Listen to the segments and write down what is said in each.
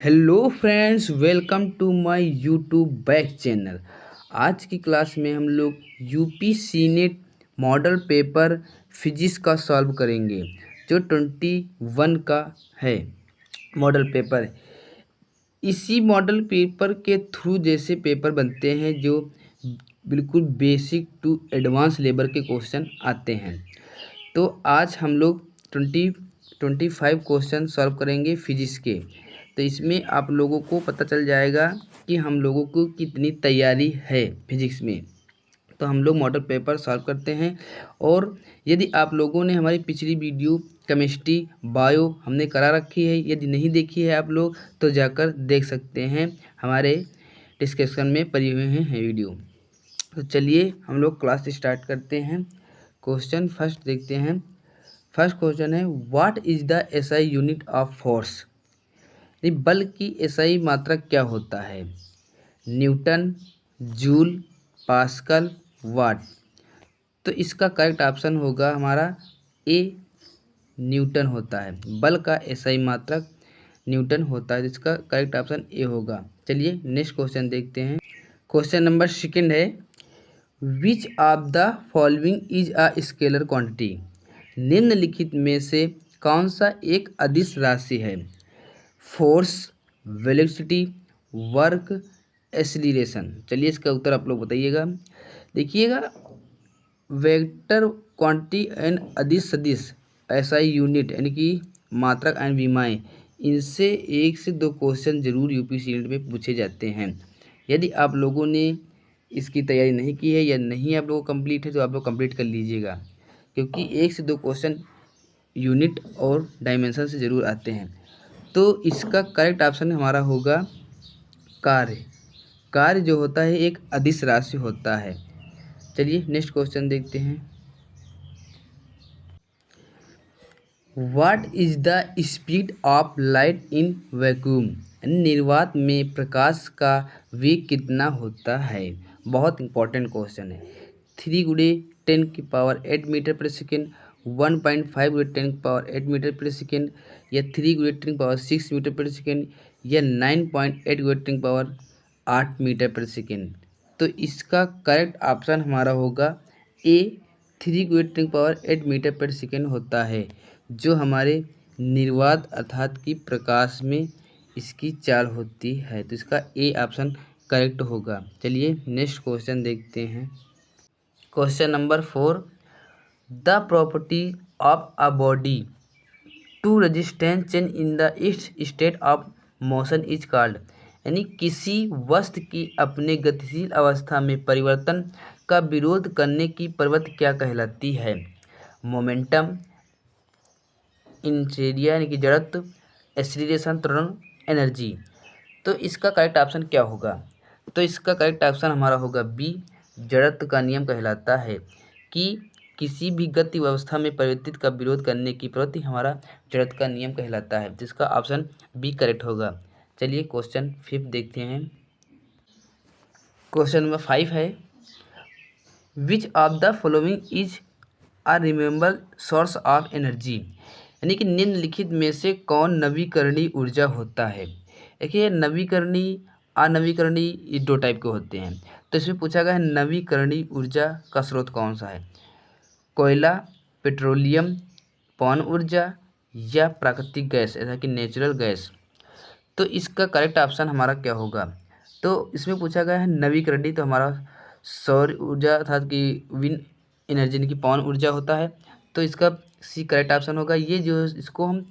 Hello friends, welcome to my YouTube back channel. आज की class में हम लोग UP senate model paper physics का सॉल्व करेंगे जो 21 का है मॉडल पेपर। इसी मॉडल पेपर के थ्रू जैसे पेपर बनते हैं जो बिल्कुल बेसिक टू एडवांस लेवल के क्वेश्चन आते हैं। तो आज हम लोग 25 क्वेश्चन सॉल्व करेंगे फिजिक्स के। तो इसमें आप लोगों को पता चल जाएगा कि हम लोगों को कितनी तैयारी है फिजिक्स में। तो हम लोग मॉडल पेपर सॉल्व करते हैं। और यदि आप लोगों ने हमारी पिछली वीडियो केमिस्ट्री बायो हमने करा रखी है, यदि नहीं देखी है आप लोग तो जाकर देख सकते हैं, हमारे डिस्क्रिप्शन में पड़ी हुए हैं वीडियो। तो चलिए हम लोग क्लास स्टार्ट करते हैं। क्वेश्चन फर्स्ट देखते हैं। फर्स्ट क्वेश्चन है, what is the SI unit of force. बल की एसआई मात्रक क्या होता है? न्यूटन, जूल, पास्कल, वाट। तो इसका करेक्ट ऑप्शन होगा हमारा ए, न्यूटन होता है। बल का एसआई मात्रक न्यूटन होता है, जिसका करेक्ट ऑप्शन ए होगा। चलिए नेक्स्ट क्वेश्चन देखते हैं। क्वेश्चन नंबर सेकंड है, which of the following is a scalar quantity. निम्नलिखित में से कौन सा एक अदिश राशि है? Force, velocity, work, acceleration. चलिए इसका उत्तर आप लोग बताइएगा। देखिएगा, वेक्टर क्वांटिटी एंड अदिश सदिश एसआई यूनिट यानी कि मात्रक एंड विमाएं, इनसे 1 से 2 क्वेश्चन जरूर यूपी सीनेट में पूछे जाते हैं। यदि आप लोगों ने इसकी तैयारी नहीं की है या नहीं आप लोगों को कंप्लीट है तो आप लोग कंप्लीट कर लीजिएगा, क्योंकि 1 से 2 क्वेश्चन यूनिट और डायमेंशन से ज़रूर आते हैं। तो इसका करेक्ट ऑप्शन हमारा होगा कार्य। कार्य जो होता है एक अदिश राशि होता है। चलिए नेक्स्ट क्वेश्चन देखते हैं। What is the speed of light in vacuum. निर्वात में प्रकाश का वेग कितना होता है? बहुत इंपॉर्टेंट क्वेश्चन है। 3 गुणे 10⁸ मीटर पर सेकेंड, 1.5 गुणे 10⁸ मीटर पर सेकेंड, या 3 गुणे 10⁶ मीटर पर सेकेंड, या 9.8 गुणे 10⁸ मीटर पर सेकेंड। तो इसका करेक्ट ऑप्शन हमारा होगा ए, 3 गुणे 10⁸ मीटर पर सेकेंड होता है, जो हमारे निर्वात अर्थात कि प्रकाश में इसकी चाल होती है। तो इसका ए ऑप्शन करेक्ट होगा। चलिए नेक्स्ट क्वेश्चन देखते हैं। Question number 4, the property of a body to resistance change in the its state of motion is called. यानी किसी वस्तु की अपने गतिशील अवस्था में परिवर्तन का विरोध करने की प्रवृत्ति क्या कहलाती है? मोमेंटम, इनर्शिया यानी कि जड़त्व, एक्सीलरेशन त्वरण, एनर्जी। तो इसका करेक्ट ऑप्शन क्या होगा? तो इसका करेक्ट ऑप्शन हमारा होगा बी, जड़त्व का नियम कहलाता है कि किसी भी गति व्यवस्था में परिवर्तित का विरोध करने की प्रवृत्ति हमारा जड़त्व का नियम कहलाता है, जिसका ऑप्शन बी करेक्ट होगा। चलिए क्वेश्चन 5 देखते हैं। क्वेश्चन नंबर 5 है, which of the following is a renewable source of energy. यानी कि निम्नलिखित में से कौन नवीकरणीय ऊर्जा होता है? देखिए, नवीकरणीय अनवीकरणीय ये 2 टाइप के होते हैं। तो इसमें पूछा गया है नवीकरणीय ऊर्जा का स्रोत कौन सा है? कोयला, पेट्रोलियम, पवन ऊर्जा, या प्राकृतिक गैस ऐसा कि नेचुरल गैस। तो इसका करेक्ट ऑप्शन हमारा क्या होगा? तो इसमें पूछा गया है नवीकरणीय, तो हमारा सौर ऊर्जा अर्थात कि विंड एनर्जी यानी कि पवन ऊर्जा होता है। तो इसका सी करेक्ट ऑप्शन होगा। ये जो इसको हम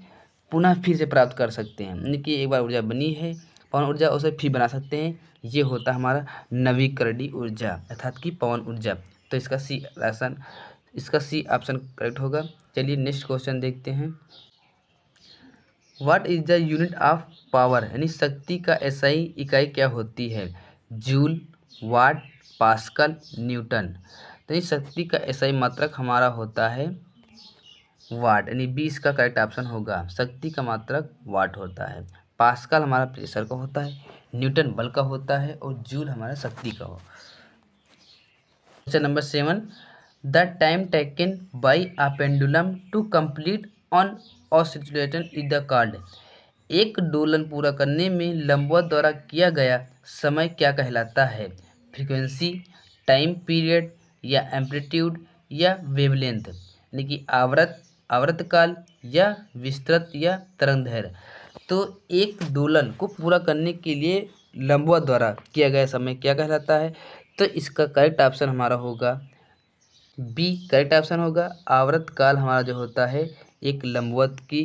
पुनः फिर से प्राप्त कर सकते हैं, यानी कि एक बार ऊर्जा बनी है पवन ऊर्जा, उसे फिर बना सकते हैं। ये होता है हमारा नवीकरणीय ऊर्जा अर्थात कि पवन ऊर्जा। तो इसका सी ऑप्शन करेक्ट होगा। चलिए नेक्स्ट क्वेश्चन देखते हैं। What is the unit of power. यानी शक्ति का एसआई इकाई क्या होती है? जूल, वाट, पास्कल, न्यूटन। तो ये शक्ति का एसआई मात्रक हमारा होता है वाट, यानी बी इसका करेक्ट ऑप्शन होगा। शक्ति का मात्रक वाट होता है। पास्कल हमारा प्रेशर का होता है, न्यूटन बल का होता है, और जूल हमारा शक्ति का हो। Question number 7, the time taken by a pendulum to complete one oscillation is the called. एक दोलन पूरा करने में लंबवत द्वारा किया गया समय क्या कहलाता है? फ्रीक्वेंसी, टाइम पीरियड या एम्पलीट्यूड या वेवलेंथ, यानी कि आवर्तकाल या विस्तृत या तरंगदैर्घ्य। तो एक दोलन को पूरा करने के लिए लंबवत द्वारा किया गया समय क्या कहलाता है? तो इसका करेक्ट ऑप्शन हमारा होगा बी। करेक्ट ऑप्शन होगा आवर्तकाल हमारा जो होता है एक लंबवत की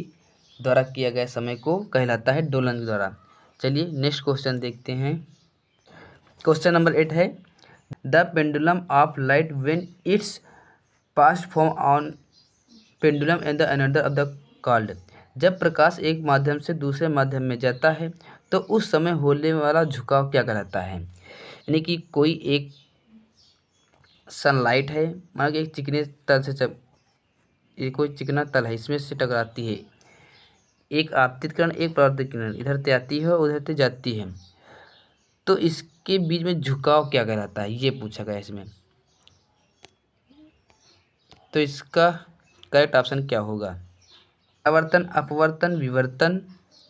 द्वारा किया गया समय को कहलाता है दोलन के द्वारा। चलिए नेक्स्ट क्वेश्चन देखते हैं। क्वेश्चन नंबर 8 है the pendulum of light when its past from on pendulum and the another of the called. जब प्रकाश एक माध्यम से दूसरे माध्यम में जाता है तो उस समय होने वाला झुकाव क्या कहलाता है? यानी कि कोई एक सनलाइट है, मान लो एक चिकने तल से ये कोई चिकना तल है, इसमें से टकराती है एक आपतित किरण एक परावर्तित किरण, इधर से आती है और उधर से जाती है, तो इसके बीच में झुकाव क्या कहलाता है, ये पूछा गया इसमें। तो इसका करेक्ट ऑप्शन क्या होगा? परावर्तन, अपवर्तन, विवर्तन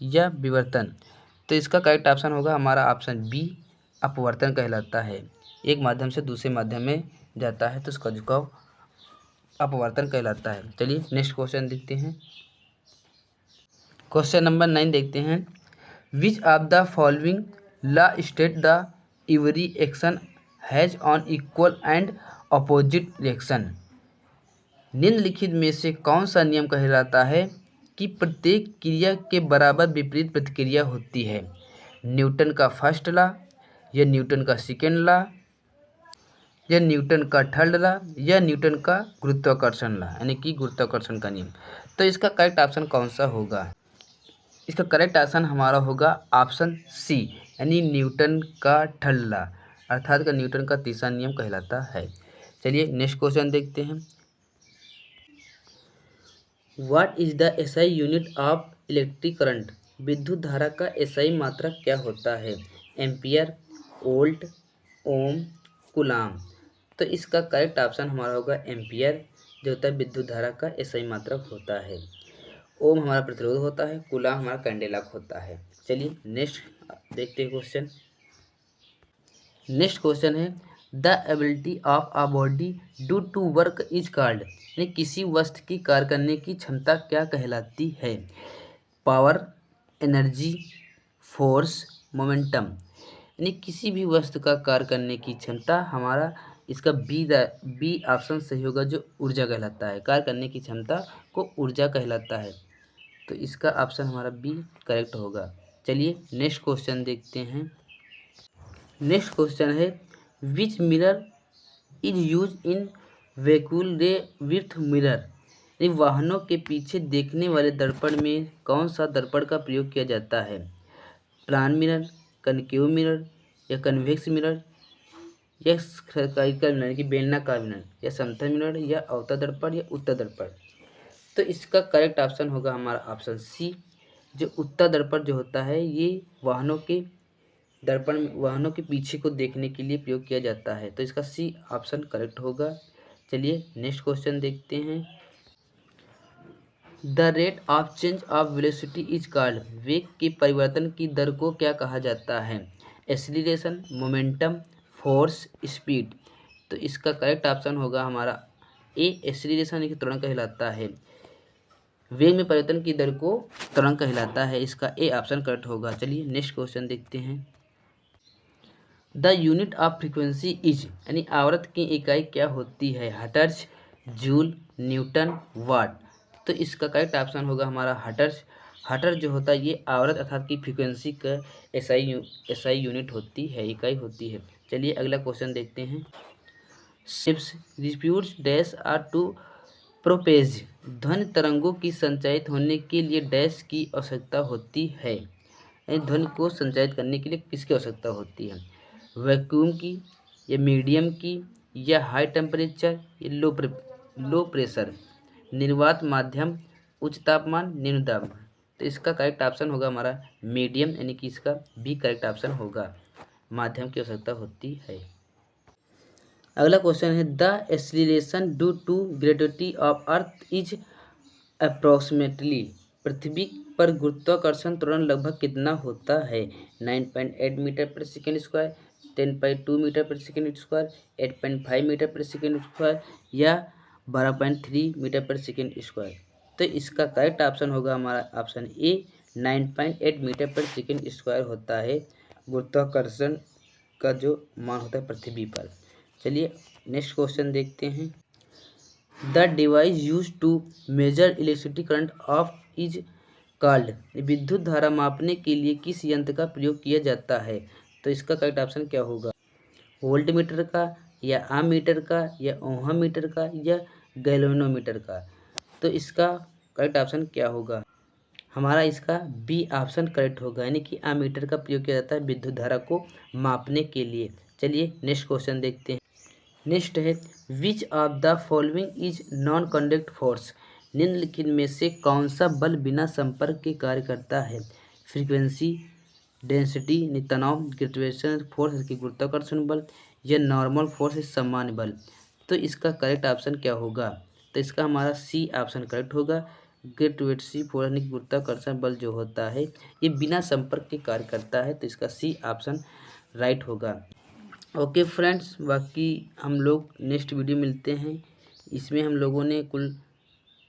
या विवर्तन। तो इसका करेक्ट ऑप्शन होगा हमारा ऑप्शन बी, अपवर्तन कहलाता है। एक माध्यम से दूसरे माध्यम में जाता है तो उसका झुकाव अपवर्तन कहलाता है। चलिए नेक्स्ट क्वेश्चन देखते हैं। क्वेश्चन नंबर 9 देखते हैं। Which of the following law state the every action has on equal and opposite reaction. निम्नलिखित में से कौन सा नियम कहलाता है कि प्रत्येक क्रिया के बराबर विपरीत प्रतिक्रिया होती है? न्यूटन का फर्स्ट लॉ या न्यूटन का सेकेंड लॉ या न्यूटन का थर्ड लॉ या न्यूटन का गुरुत्वाकर्षण लॉ, यानी कि गुरुत्वाकर्षण का नियम। तो इसका करेक्ट ऑप्शन कौन सा होगा? इसका करेक्ट ऑप्शन हमारा होगा ऑप्शन सी, यानी न्यूटन का थर्ड लॉ, अर्थात का न्यूटन का तीसरा नियम कहलाता है। चलिए नेक्स्ट क्वेश्चन देखते हैं। What is the SI unit of electric current. विद्युत धारा का एसआई मात्रक क्या होता है? एम्पियर, वोल्ट, ओम, कूलाम। तो इसका करेक्ट ऑप्शन हमारा होगा एम्पियर, जो होता है विद्युत धारा का एसआई मात्रक होता है। ओम हमारा प्रतिरोध होता है, कूलाम हमारा कैंडेला होता है। चलिए नेक्स्ट देखते हैं क्वेश्चन। नेक्स्ट क्वेश्चन है the ability of a body do to work is called. यानी किसी वस्तु की कार्य करने की क्षमता क्या कहलाती है? Power, energy, force, momentum. यानी किसी भी वस्तु का कार्य करने की क्षमता हमारा इसका बी ऑप्शन सही होगा, जो ऊर्जा कहलाता है। कार्य करने की क्षमता को ऊर्जा कहलाता है, तो इसका ऑप्शन हमारा बी करेक्ट होगा। चलिए नेक्स्ट क्वेश्चन देखते हैं। नेक्स्ट क्वेश्चन है विच mirror is use in vehicle रे विथ मिरर। वाहनों के पीछे देखने वाले दर्पण में कौन सा दर्पण का प्रयोग किया जाता है? प्लान मिरर, कनकेव मिरर या कन्वेक्स मिरर या स्फेरिकल मिरर की बेलनाकार मिरर या समतल मिरर या अवतल दर्पण या उत्तल दर्पण। तो इसका करेक्ट ऑप्शन होगा हमारा ऑप्शन सी, जो उत्तल दर्पण जो होता है ये वाहनों के दर्पण में वाहनों के पीछे को देखने के लिए प्रयोग किया जाता है, तो इसका सी ऑप्शन करेक्ट होगा। चलिए नेक्स्ट क्वेश्चन देखते हैं। The rate of change of velocity is called. वेग के परिवर्तन की दर को क्या कहा जाता है? Acceleration, momentum, force, speed. तो इसका करेक्ट ऑप्शन होगा हमारा ए, एक्सीलरेशन, एक त्वरण कहलाता है। वेग में परिवर्तन की दर को त्वरण कहलाता है, इसका ए ऑप्शन करेक्ट होगा। चलिए नेक्स्ट क्वेश्चन देखते हैं। The unit of frequency is, यानी आवृत्ति की इकाई क्या होती है? हर्ट्ज, जूल, न्यूटन, वाट। तो इसका करेक्ट ऑप्शन होगा हमारा हर्ट्ज। हर्ट्ज जो होता है ये आवृत्ति अर्थात की फ्रीक्वेंसी का एसआई यूनिट होती है, इकाई होती है। चलिए अगला क्वेश्चन देखते हैं। Ships disputes dash are to propagate. ध्वनि तरंगों की संचारित होने के लिए डैश की आवश्यकता होती है। ध्वनि को संचारित करने के लिए किसकी आवश्यकता होती है? वैक्यूम की या मीडियम की या हाई टेम्परेचर या लो प्रेशर, निर्वात माध्यम, उच्च तापमान, निम्न दाब। तो इसका करेक्ट ऑप्शन होगा हमारा मीडियम, यानी कि इसका बी करेक्ट ऑप्शन होगा, माध्यम की आवश्यकता होती है। अगला क्वेश्चन है the acceleration due to gravity of Earth is approximately. पृथ्वी पर गुरुत्वाकर्षण त्वरण लगभग कितना होता है? 9.8 मीटर प्रति सेकंड स्क्वायर, 10.2 मीटर प्रति सेकंड स्क्वायर, 8.5 मीटर प्रति सेकंड स्क्वायर या 12.3 मीटर प्रति सेकंड स्क्वायर। तो इसका करेक्ट ऑप्शन होगा हमारा ऑप्शन ए, 9.8 मीटर प्रति सेकंड स्क्वायर होता है गुरुत्वाकर्षण का जो मान होता है पृथ्वी पर। चलिए नेक्स्ट क्वेश्चन देखते हैं। The device use to measure electricity current of is called. विद्युत धारा मापने के लिए किस यंत्र का प्रयोग किया जाता है? तो इसका करेक्ट ऑप्शन क्या होगा? वोल्ट मीटर का या आम मीटर का या ओहम मीटर का या गैल्वेनोमीटर का? तो इसका करेक्ट ऑप्शन क्या होगा? हमारा इसका बी ऑप्शन करेक्ट होगा, यानी कि आम मीटर का प्रयोग किया जाता है विद्युत धारा को मापने के लिए। चलिए नेक्स्ट क्वेश्चन देखते हैं। नेक्स्ट है, which of the following is non conduct force. निम्नलिखित में से कौन सा बल बिना संपर्क के कार्य करता है? फ्रीक्वेंसी, डेंसिटी तनाव, ग्रेविटेशनल फोर्स की गुरुत्वाकर्षण बल या नॉर्मल फोर्स सामान्य बल? तो इसका करेक्ट ऑप्शन क्या होगा? तो इसका हमारा सी ऑप्शन करेक्ट होगा। ग्रेविटेशनल फोर्स यानी गुरुत्वाकर्षण बल जो होता है ये बिना संपर्क के कार्य करता है, तो इसका सी ऑप्शन राइट होगा। ओके फ्रेंड्स, बाकी हम लोग नेक्स्ट वीडियो मिलते हैं। इसमें हम लोगों ने कुल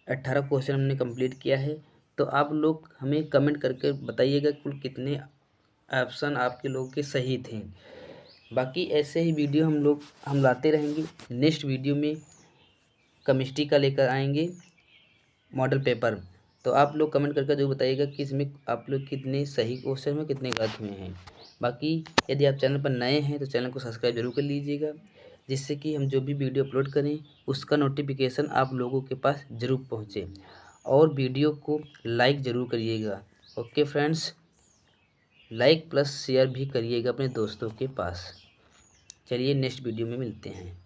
18 क्वेश्चन हमने कंप्लीट किया है। तो आप लोग हमें कमेंट करके बताइएगा कुल कितने ऑप्शन आपके लोगों के सही थे। बाकी ऐसे ही वीडियो हम लाते रहेंगे। नेक्स्ट वीडियो में केमिस्ट्री का लेकर आएंगे मॉडल पेपर। तो आप लोग कमेंट करके जो बताइएगा कि इसमें आप लोग कितने सही क्वेश्चन में कितने गलत हुए हैं। बाकी यदि आप चैनल पर नए हैं तो चैनल को सब्सक्राइब जरूर कर लीजिएगा, जिससे कि हम जो भी वीडियो अपलोड करें उसका नोटिफिकेशन आप लोगों के पास ज़रूर पहुँचे। और वीडियो को लाइक ज़रूर करिएगा। Okay friends, like plus share भी करिएगा अपने दोस्तों के पास। चलिए नेक्स्ट वीडियो में मिलते हैं।